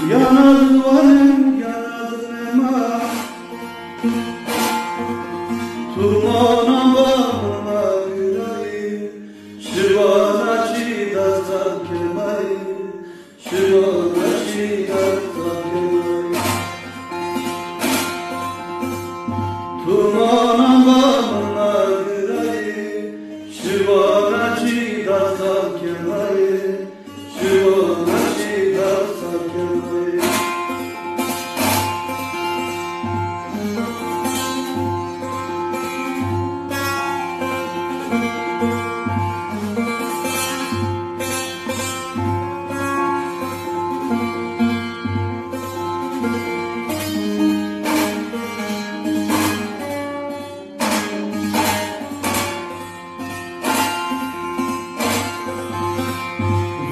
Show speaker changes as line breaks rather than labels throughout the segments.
Yanadvarım yanadınema Turmana bağına gırayı Şivana çiğda sarkemayı Şivana çiğda sarkemayı Turmana bağına gırayı Şivana çiğda sarkemayı Şivana çiğda sarkemayı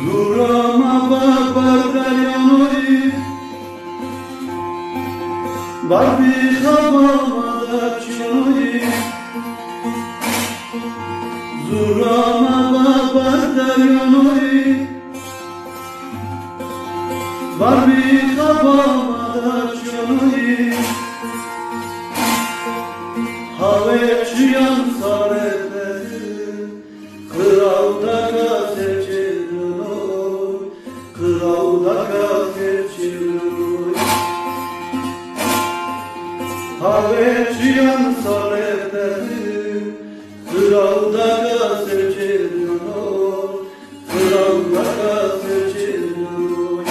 Zurama babar dalyanoi Barbi khabamada chunoi Zurama babar dalyanoi Barbi khabamada chunoi Have chiyan sarete Kıravda gazetçilinoy Kıravda gazetçilinoy Have chiyan sarete Kıravda gazetçilinoy Kıravda gazetçilinoy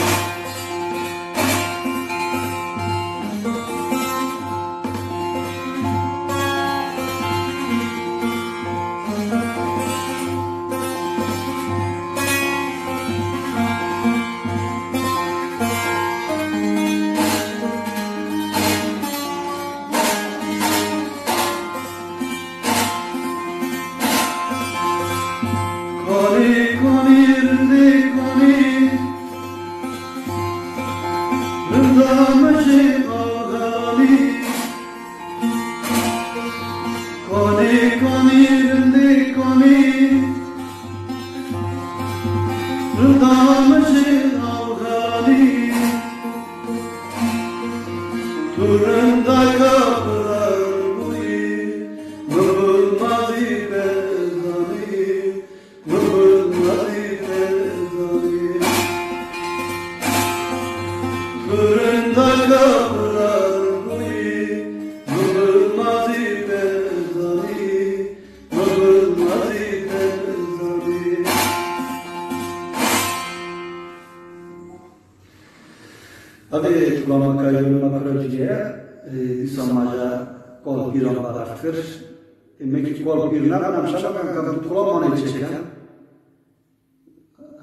Koni koni rindi koni Rındamıcı ağani Koni koni rindi koni Rındamıcı ağani Turunda kapılar buyi Mıbılmazi bezani Mıbılmazi bezani Turunda kapılar buyi Mıbılmazi bezani Mıbılmazi bezani Abi kulağıma kaydırma projeye İsamaja kol bir anda takır. Meki kol bir ne kadar şaban kadar kulağıma ne çeken.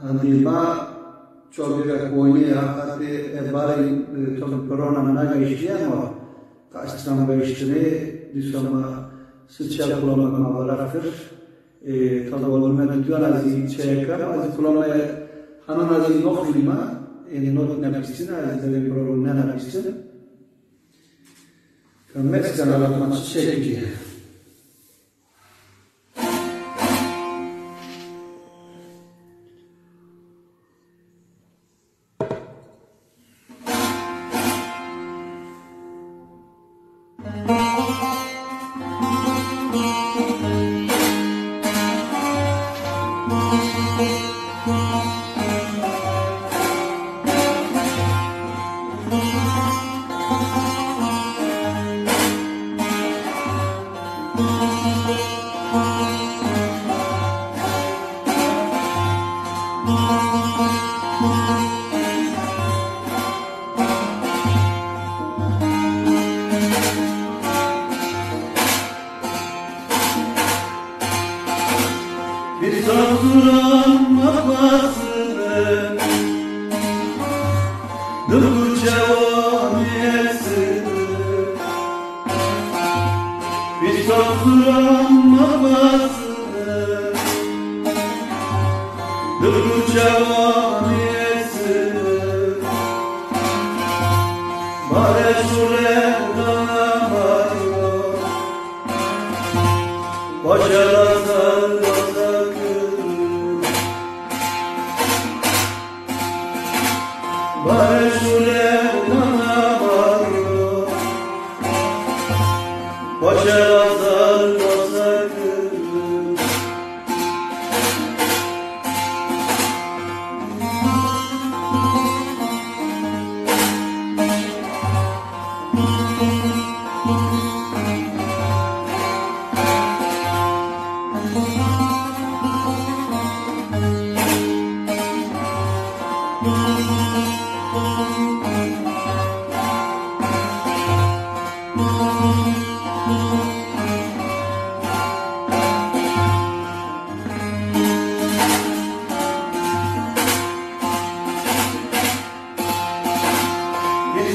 Hani ba çok bir oyunu hatta bari çok korona ne geçiyor ama kaçtan başını İsama sıçra kulağıma bırakır. Tabii olmayan diyor az çeker az kulağıma hanan az noklima not napisina azale problem ne napisina Meksikan alatması çekiyor. Bir sorduran mafasını Dur cevamiyesini Bir sorduran mafasını Dur cevamiyesini Bare şure danamayo Başarazar Barışule bana varıyor Başarazlar basarım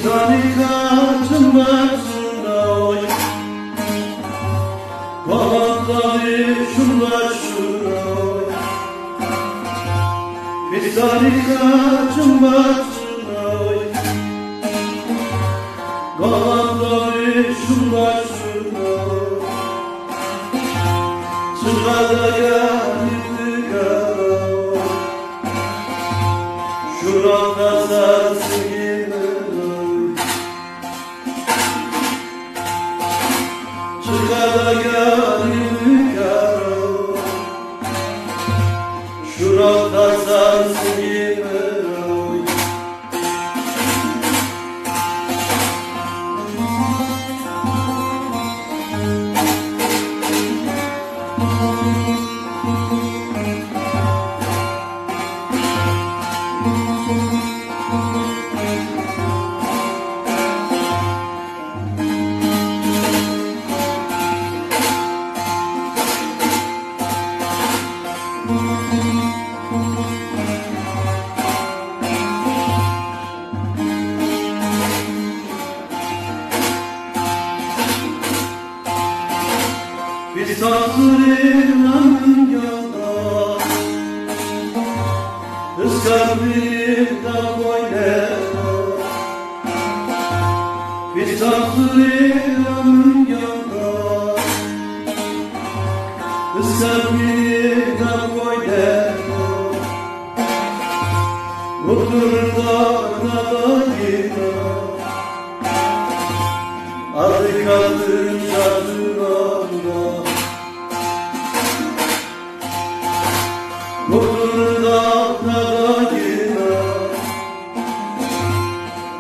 Zanikatın başında oy Balatları şunlar şuna oy Bir zanikatın başında oy Balatları şunlar şuna oy Sırada geldi kara oy Şurada sarsın Çıkada gönlüm yaro Şurada sarsın yemeroy Bir saksırın yolda Iskarlıkta boynena Bir saksırın yolda Iskarlıkta boynena Oturda nadayına Adı kadın çadıranda Oturda nadayına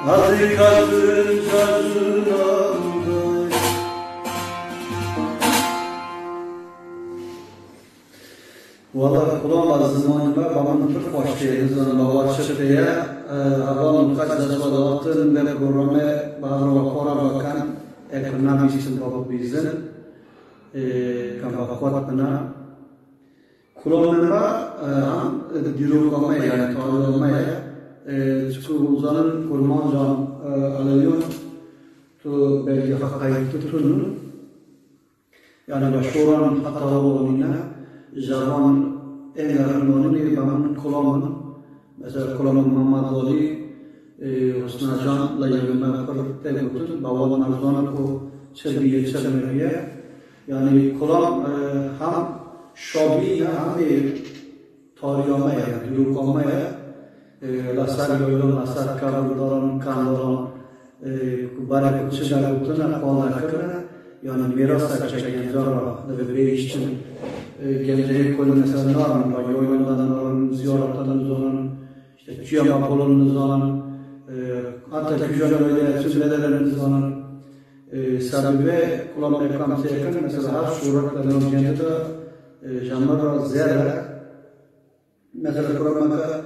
Adı kadın çadıranda Valla kuramazdım onu ben babamın Türk başlıydı zanımda Varşıklı'ya babamın kaç da soğuttun ve programı bağırma kora bakan ekonomistin babı bizden kafa bana kuramına ham diru olmaya yani tabi olmaya çünkü uzanın kurman can alıyor tu belki hakayı tutun yani başvuran hatalı olunca zaman en yakın bir babamın kulağımın mesela kulağımın Muhammed Ali Hüsnü Can'la yayınlar kırıkta bütün babamın arzunun o çelmeye yani kulağım hem şobi hem bir tarihama yani yürükomaya lasar yolun lasar kavurdaran kandaran kubarak uçuşlar bütün konularına yani miras açacak zara ve değişim gelecek konu mesela normal var yolundan normal ziyaretlerden sonra işte çiyama polonun sonra hatta küçük öyle sürelerin sonra sahibi kullanmaya kamçıya mesela her suratlardan önce de jamara zerre mesela programda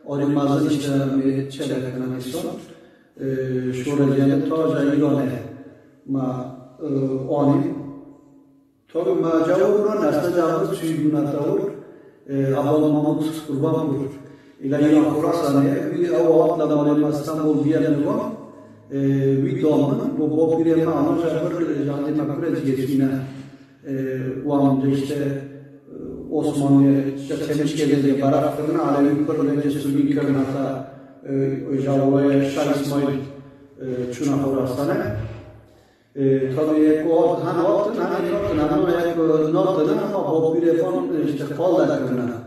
orimazın işte bir çelek kanalisyon şurada ta jayone ma oni tabi ma javurun nasıl javur çüğüne tavur aval mamamız kurban bulur İlahi Khurasan'e bir avvatla da İstanbul diyelim var bir doğumun bu bir anı jabır janti makure geçine o amca işte Osmanlı çemişkeli baraflarına alevi kurulunca sürgün kırnata javaya Şah İsmail çuna Khurasan'e tabii o hani o noktadan ama bu bir reform işte kolda kırna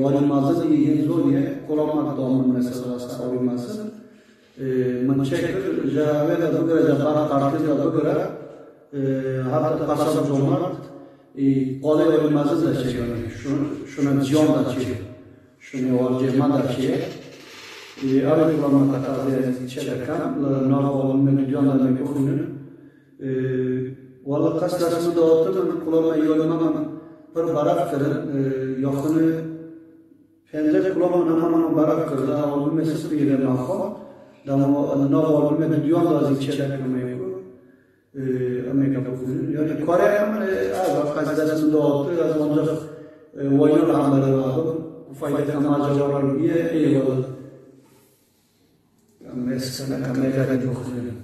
olimazın iyi zor diye kullanmak doğumun mesela olimazın çekir, ve de bu göre bana tartıyla bu göre hatta kasam cumhur kolay olmazı da çekiyor. Şuna ciyon da çekiyor. Şunu olacağıma da çekiyor. Abi kullanma katarı çekerken nav olma ciyon da ne kufunun. Valla kastasını da oldu kullanma yoluna bir barak kırın. Yakını Fence kullanmanın hemen barak kırın. Daha olması bir yere mahkum. Daha nav olma ciyon da çekerken Amerika bugün. Yani Kore'nin kastasını oldu. Az önce oyun hamları vardı. Fayda kamaca var diye iyi oldu. Mesela Amerika'da dokunuyor.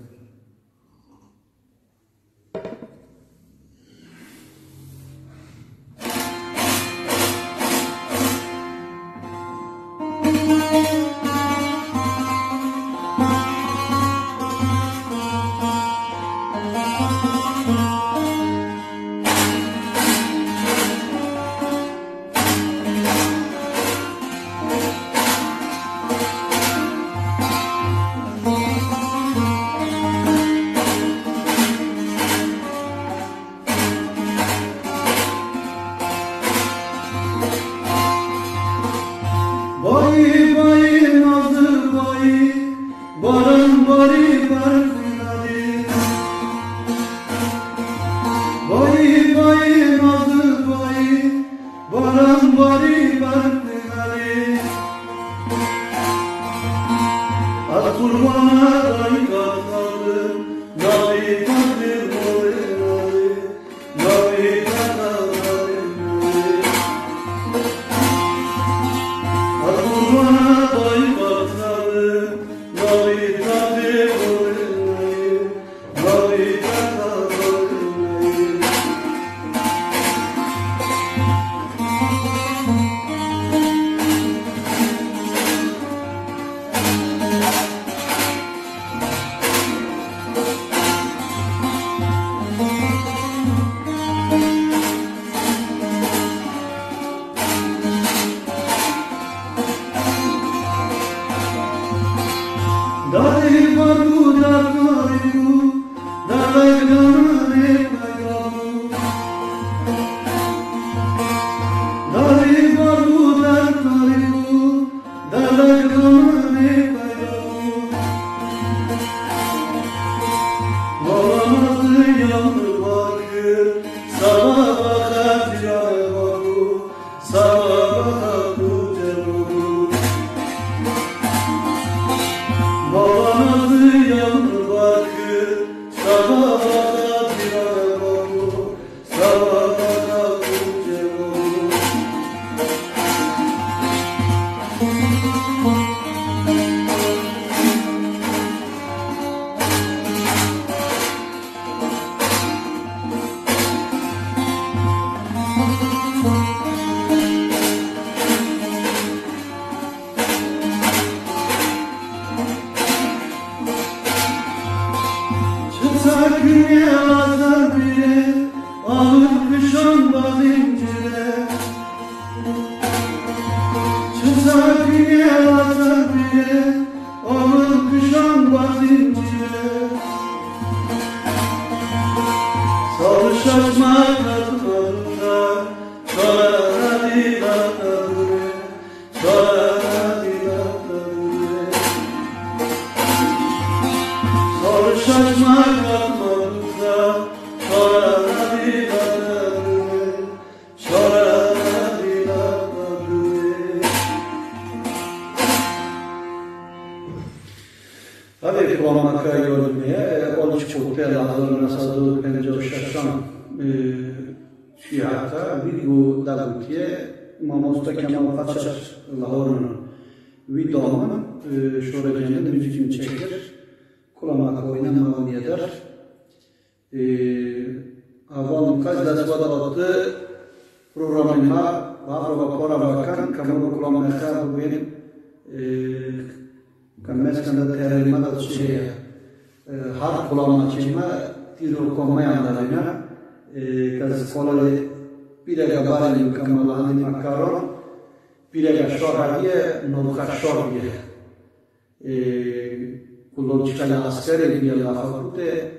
kullanıcıya asker ediyor lafakute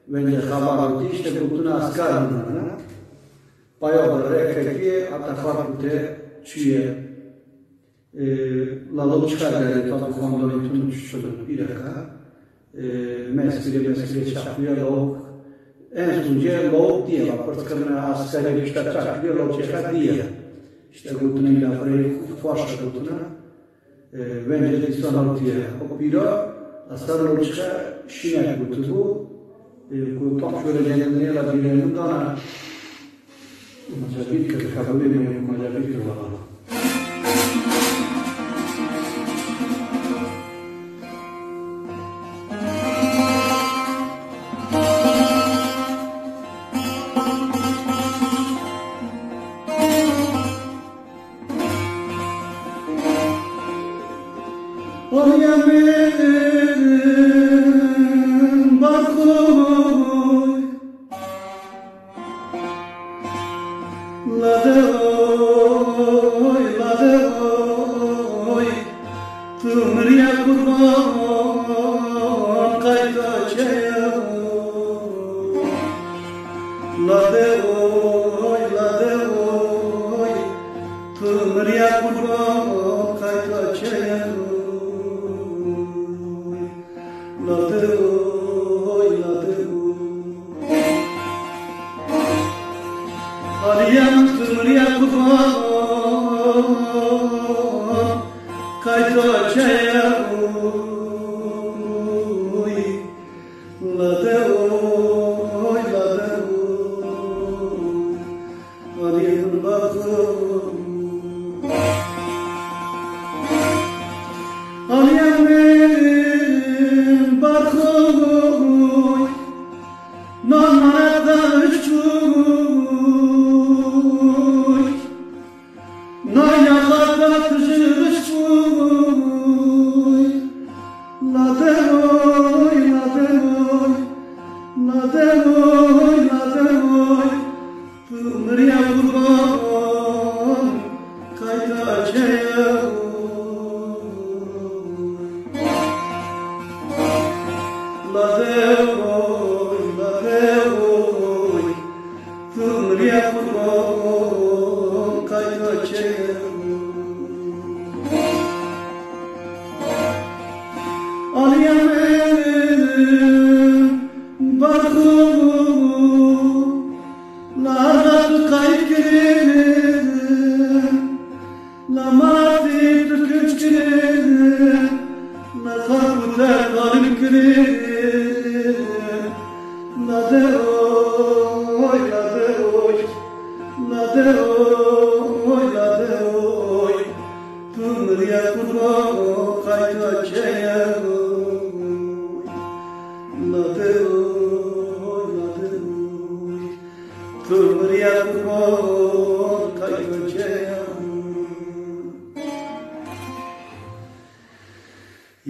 ve haber işte bütün askerlerine bayağı rekeki atafakute çiğe lalonçka derdi tabi konuda bütün şöyle bir dakika mesele çakıyor lok en sonunda lok diye porque askeri işte çakıyor lok diye işte bütün lafları faşa bütün bence de sanat diye o bira asarlıçka şinek bu tam şöyle kendine la bilelim daha macabit que kabul ediyor macabit var.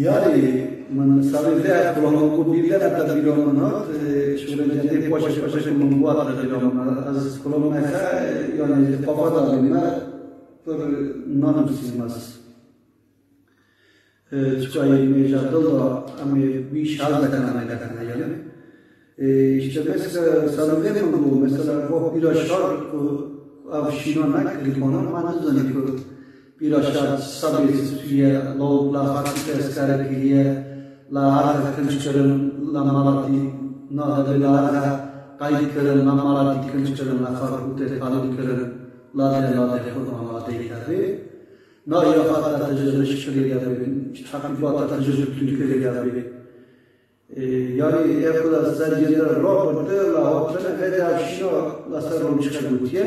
Yani mensalnya kalau kubilan atau di mana sudah jadi proses membuat atau di mana kalau mereka yang papa dalam per non simas supaya mecada da ame bir şarj kanalına yani işte mesela sanırım bu mesela bu bir şarj avşinonak dikonun manzarı bir aşağı sabırlıya logla hakikati skarakiye la arka kınçırın la malati nada la kayıkırın la malati kınçırın la farkute kalıkırın la de kurma deyleri na yapata tecrübe yapıyor hakikati tecrübe tükürüyor yapıyor yani yapılan sadece Robert la opsiyonu federasyonu la sarılım çıkartıyor.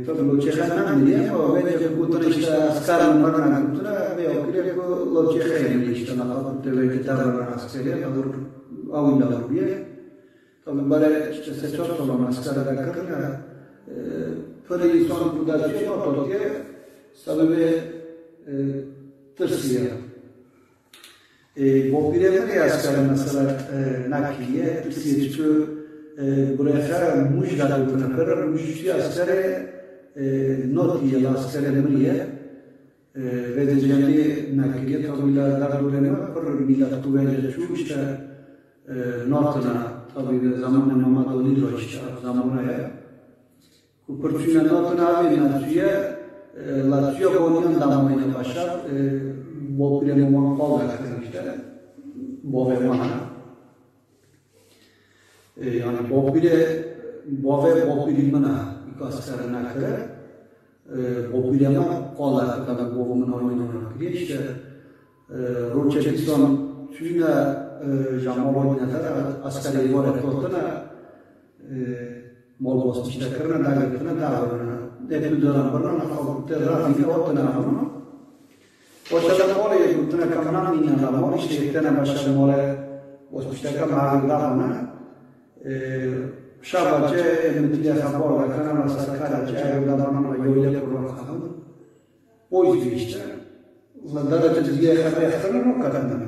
Tabii loçekanın diye ama bence bu tür işte askerlerin bana kutura ve o kire ko loçekanın işte nafakat ve kitabın askeri olur avundalar diye. Tabii böyle işte seçer olan askerler kadar böyle son bu da şey oldu ki sebebi tırsıyor. Bu bireler askerler mesela nakliye tırsıyor. Buraya mujda dutuna per mujdi askere noti askere mriye vedeceğini nakliye tabiler dardurema per milat tuvece şu işte notuna tabi zamanı Mamadoni işte zamanaya Kuperçuna notuna abi Lazio Lazio konyan damlayına başlar Bopile muman kol işte Bove mana yani Bove mana ikaslarına kadar Bopile kola kadar Bove'nin oyununa gidiyor işte Roçetistan tüyüne Jamolonya'da askeri olarak ortada Molbos işte kırına dağıtına dağılına Depi dönem bana fakultede rafine ortada ama o şekilde oraya gittiğine kamran minna ama işte gittiğine başladım oraya o işte kamran dağılına Şabace emniyete sabahla kanal sarkaraca evde bana yoyla kurulacağım o işte Zadara çizgiye kadar yakınır o kadarına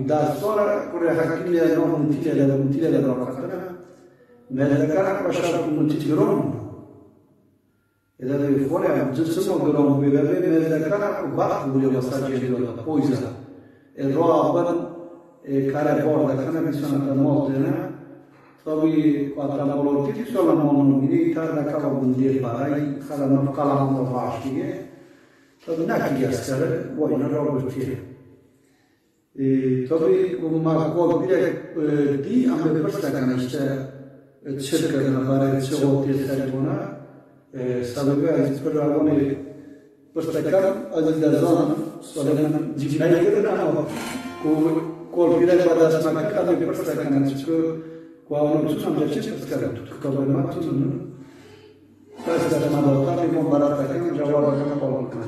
Daha sonra Korea hakimliğe mutile bıraktılar. Mezarlıklar başarılı mutiliyorum. Eda bir Korea cısım olduğum bir bebe mezarlıklar bak buraya basacak diyorlar. O yüzden. Roaban kare borda kana bir sanatı modena. Tabii kuatlam olurdu. Sonra onun biri tarla kavun diye paray kalanı kalanı başlıyor. Tabii nakli askeri bu oyunu robotiye. Tabii ma kol bile di ame perstakan işte çırkına bari çoğu teselluna sababi az programı perstakan azizler zaman söylemen cimriyetin ama kol bile badas maka tabii perstakan çünkü kuavun tutam geçip perstakan kabulmak tutun tasdar madalta bir mubaratakan cevabını kolkan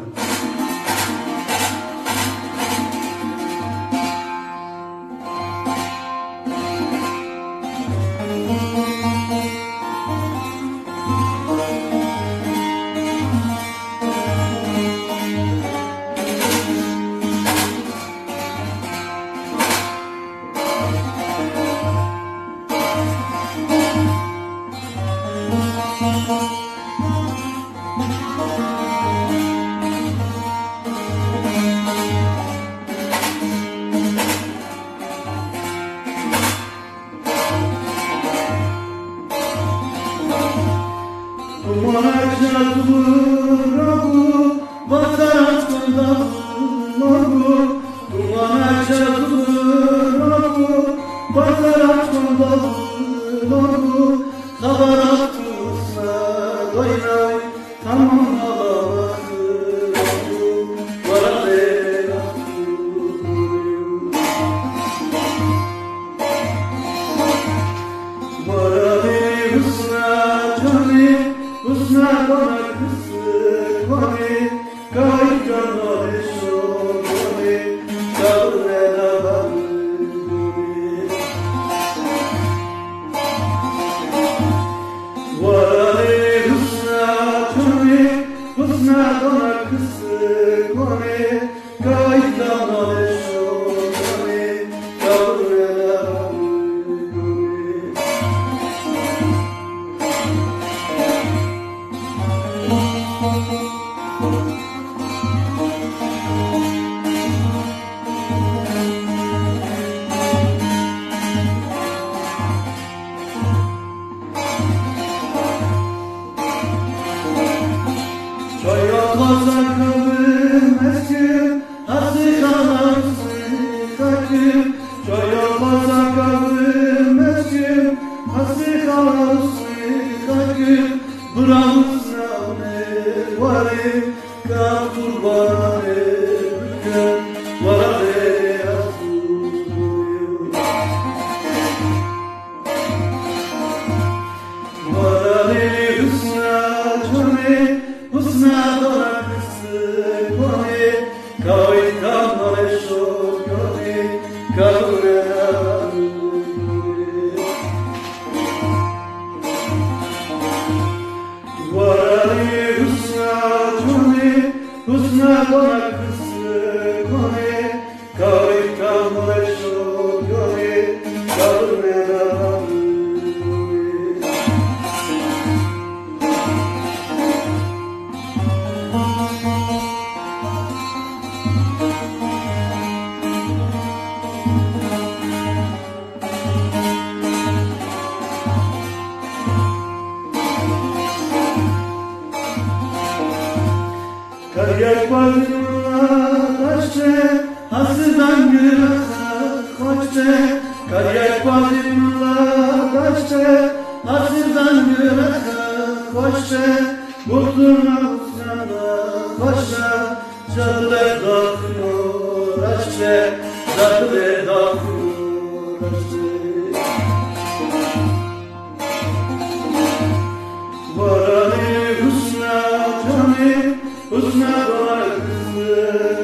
Asırdan güne koşte, kariyer badimla kaçte. Asırdan güne koşte, bulduğuna usnana koşte. Cadıle dokunur açte, cadıle dokunur açte. Varani husna cani, husna dolar kızı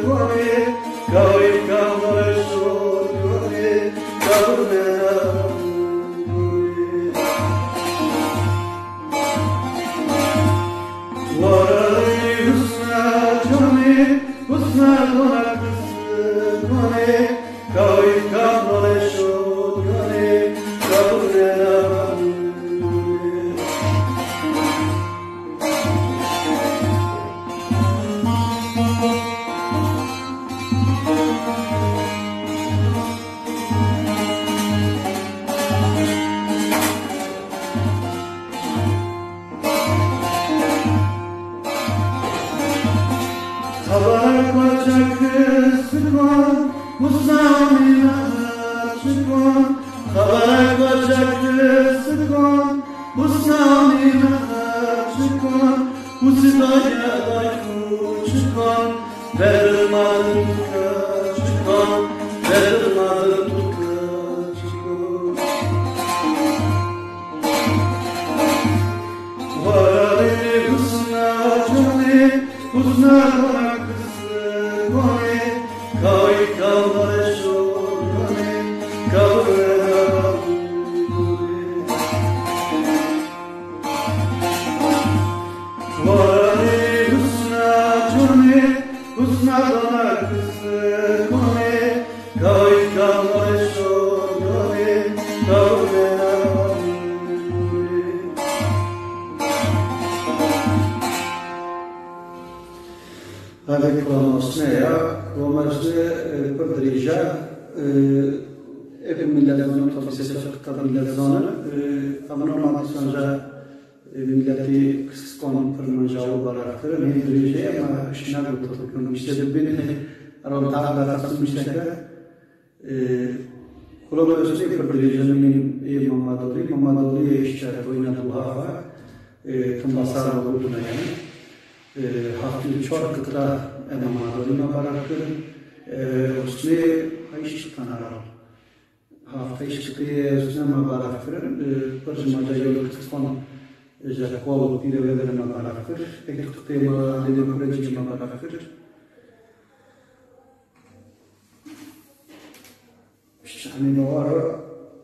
goni. Kavim kavlar şol goni, kavme Varani husna cani, husna dolar kızı goni. Kavim kavlar şol goni, kavme Tabak bacak sıkon, Musa'mina çıkon. Tabak bacak sıkon, Musa'mina çıkon. Musa'ya dayku çıkon, vermadım tuka çıkon, vermadım tuka çıkon. Varani husna cani, husna dolar kızı goni. Kavim kavlar şol goni, kavme Varani husna cani, husna dolar kızı goni. Kavim kavlar şol goni, kavme Avec Osneja, Romažde Podriža, Milletzonen, tabi milletzonen, Amnormal sonra milleti kıskon pırmancağı baraktır, Podriža ama şuna götürdüm. İşte de beni aramda katılmışlar. Kulağımızda Podriža'nın Mamadoli işçiler oynadığı hava, Tumbasar olduğuna yani. Hafta çok kıta emamadolina baraktır. Usne ayış tanara. Hafta işçiliğe usne baraktır. Perjmaca yolu kıskon jakol pirevelerine baraktır. Ektuk tema demokracime baraktır. Şani var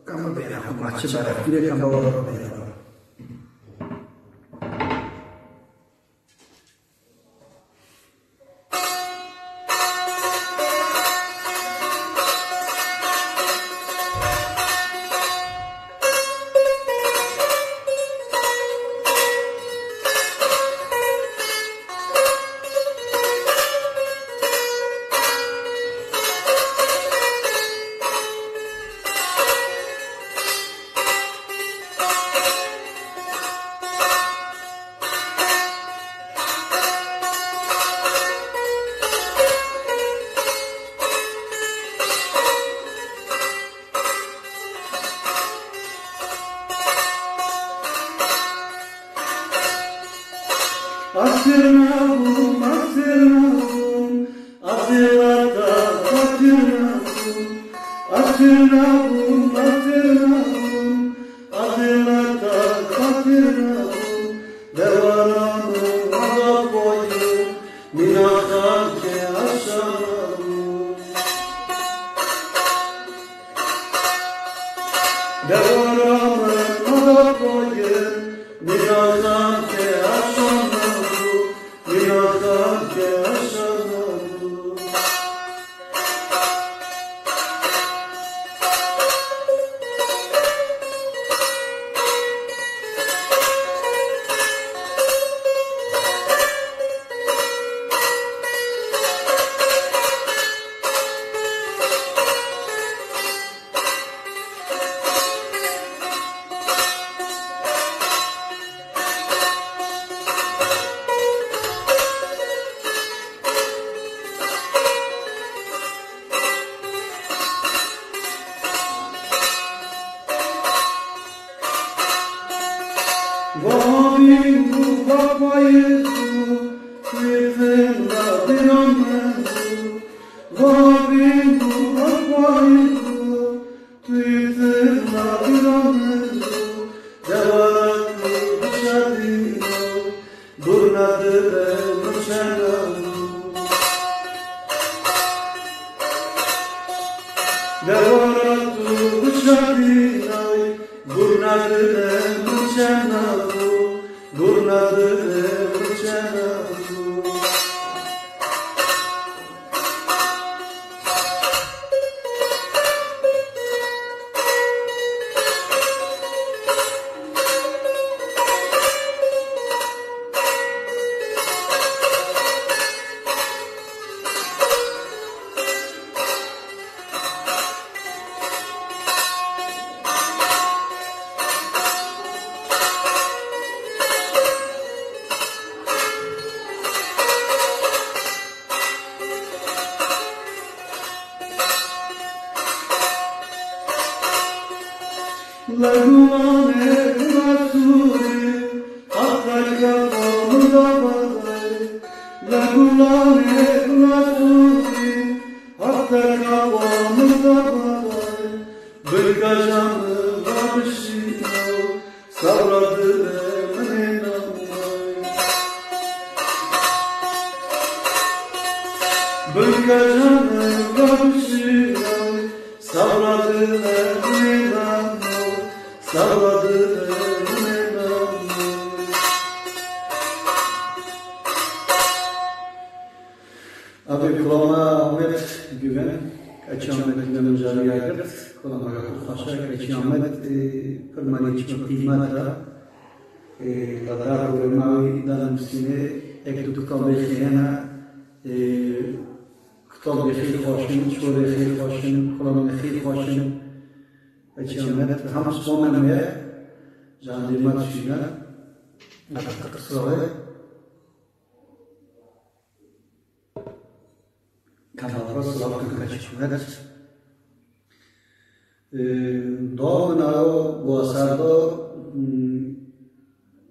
kamu bera kumaçı baraktır. Kamu var bera. Asirnavum, asirnavum, asirata, asirnavum, asirnavum, asirnavum, asirata, asirnavum, devaranum, agapoyu, minakake aşanavum. Devaranum, agapoyu, minakake aşanavum. Abi kulağına Ahmet Güven, Kaçı Ahmet Güven Özel Yaygırt, kulağına Kaçı Kaçı Ahmet, Kırmani İçmek Hizmet'e, Ladar Kurmavi Danımsini, Ektutu Kabekiyana, Kutab Yekil Hoşin, Şur Yekil Hoşin, Kulağına Yekil Hoşin, Kaçı Ahmet, Ham Sonamaya, Candimat Şina, Kısrağı, Kanallara slavkan kaçışmadır. Doğu nao Boğazar'da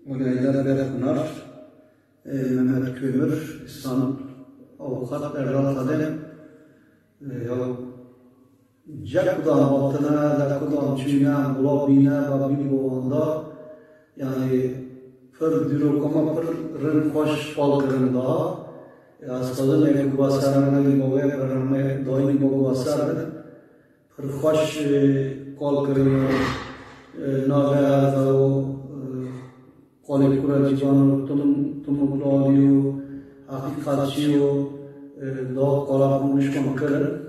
Olaylar Bereknar, Mehmet Kömür, İhsan Avukat, Erdal Kadem, Jakudan Batına, Jakudan Çüğüne, Bulabine, Babini Boğanda, yani Fır Dürokama Fır Rın Hoş Balkırında, Askalın evi basarının boğaya paramı doyun boğu basarın. Perhoş kol kırıyor. Navya o kolekura civanı tumukluyor. Hakikatçıyor. Doğu kolabuş kırın.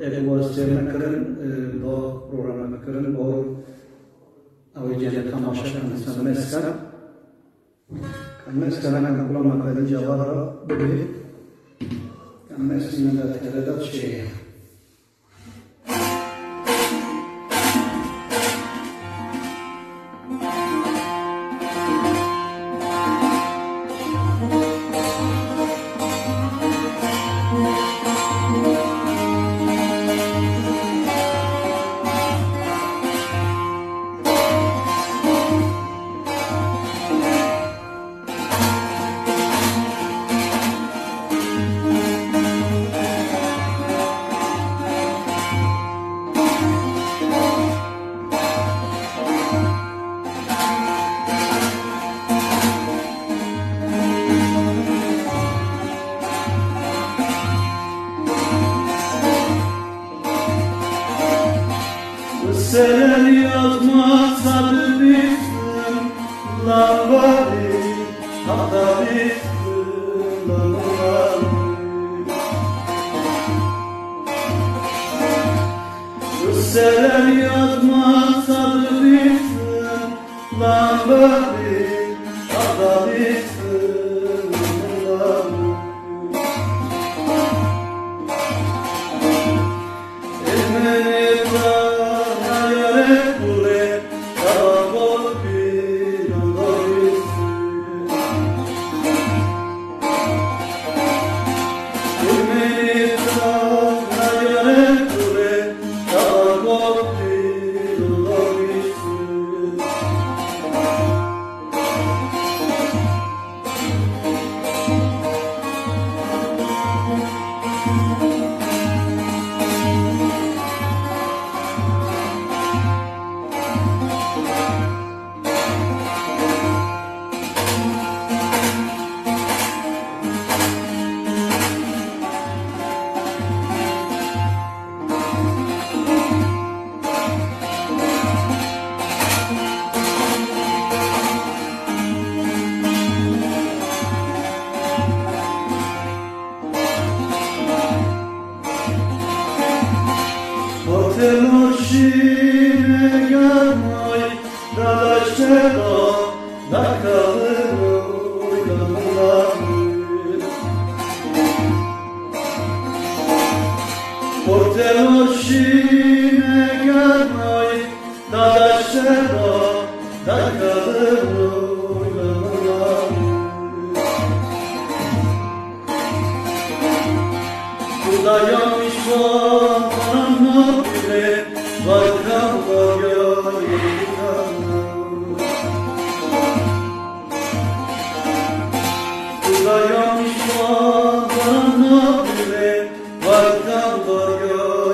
Evi basarını kırın. Doğu programı kırın. O avcıya tamaşa kanısan meskan. Kanısan kullanmak adın cevara böyle. Mesleğine terledat şey.
Sen yazmazsa bilirsin Lanvari hatta bilirsin Lanvari Sen yazmazsa bilirsin Lanvari hatta bilirsin Lanvari Porteloşine gelmay Dadaştelo Nakalır Uylanlar Porteloşine gelmay Dadaştelo Nakalır Uylanlar Dayamış bana bile Balkanla yayılanır Dayamış bana bile Balkanla yayılanır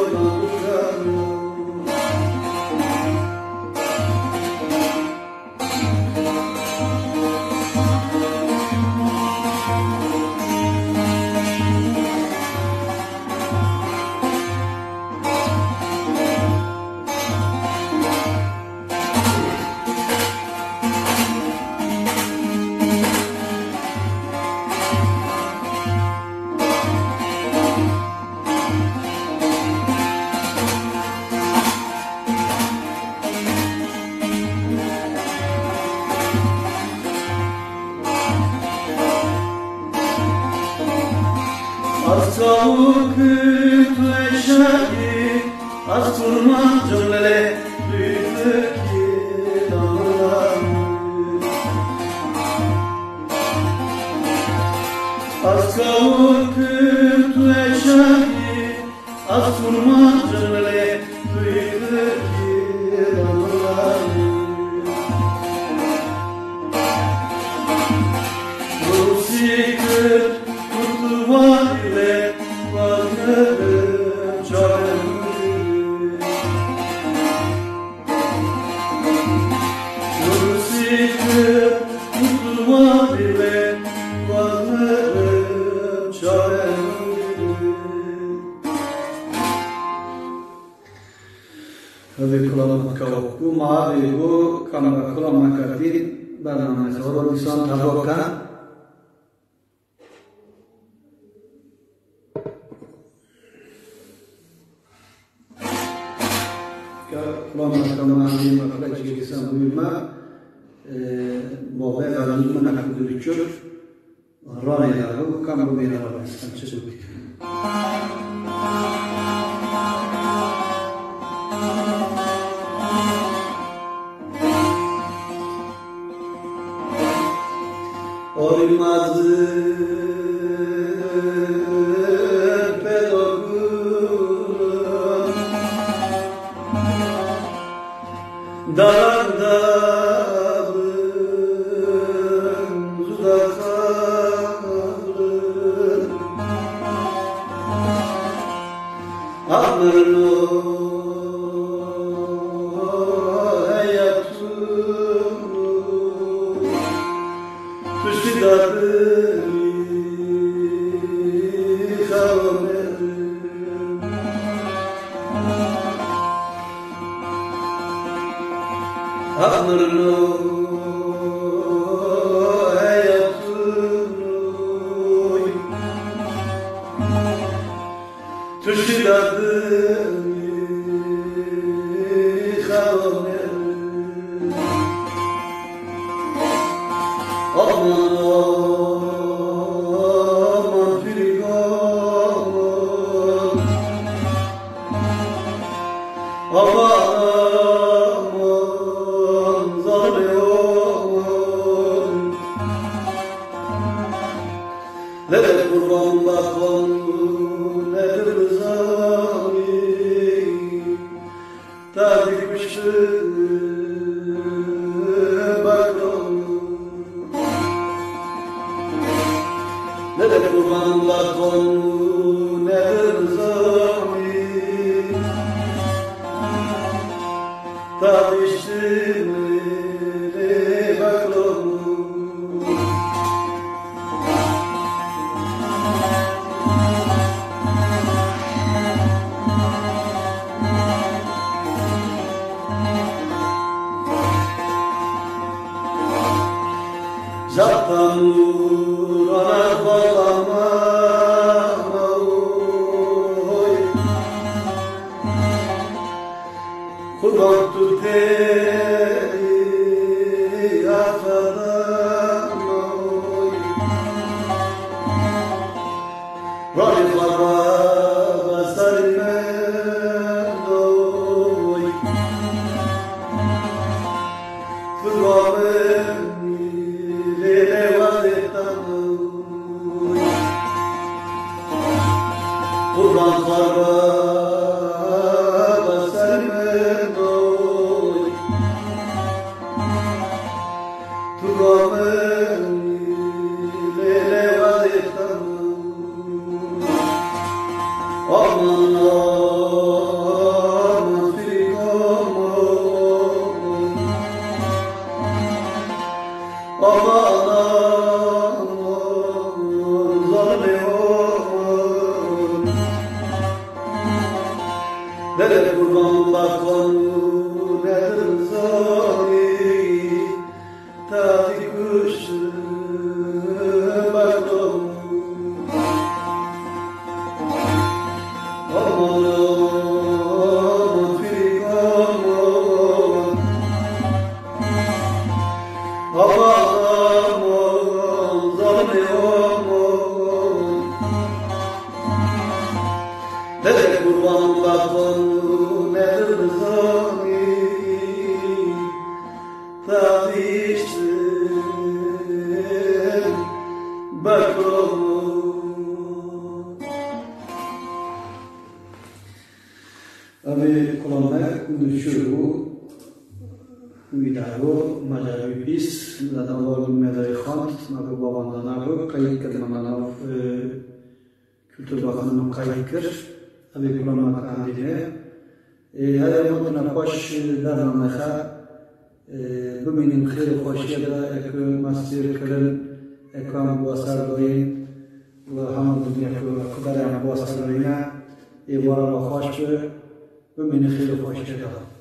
Az tavuk ütleşedi, az turman cümlele büyüdük yılanlar. Az tavuk ütleşedi, az turman cümlele büyüdük yılanlar. Rusikır var ile varlığım canım Rusikır var ile varlığım canım
Hadi kulamak kavukku mavi bu kamera kulamak adil barnamesi olur insan tabokan Kulamak kamari makla çekilsen buyurma Boğaz alanına nakıdı üçür Râne'ye bu kamru beyne varmasından çıkıp Olmazdı pedokum Dağlarım dudaklarım Ağlarım kurban tuteri atadan oy Rani farva basarimen oy Kurban lele vazetan oy Kurban farva Dede kurban bakonu nedir zori Tati kuşu bakonu Aman aman figan aman aman zalme aman Dede kurban bakonu nedir zani Tatiştim bakonu Abi kolonlar kunduşuru Uydaro Majalubis Zadanlar Medayı Khant Nabi babandan abi kayıt kırmanav Kültür Bakanı'nın kayıtkır Abi kolonlar kandine هذا يمكن أقوش دارنا مخا بمن خير خوشية أكو مصير كلن أكام بواسر دوين وحمد الله كبر عن بواسر دوينا يبارا خوش بمن خير خوشية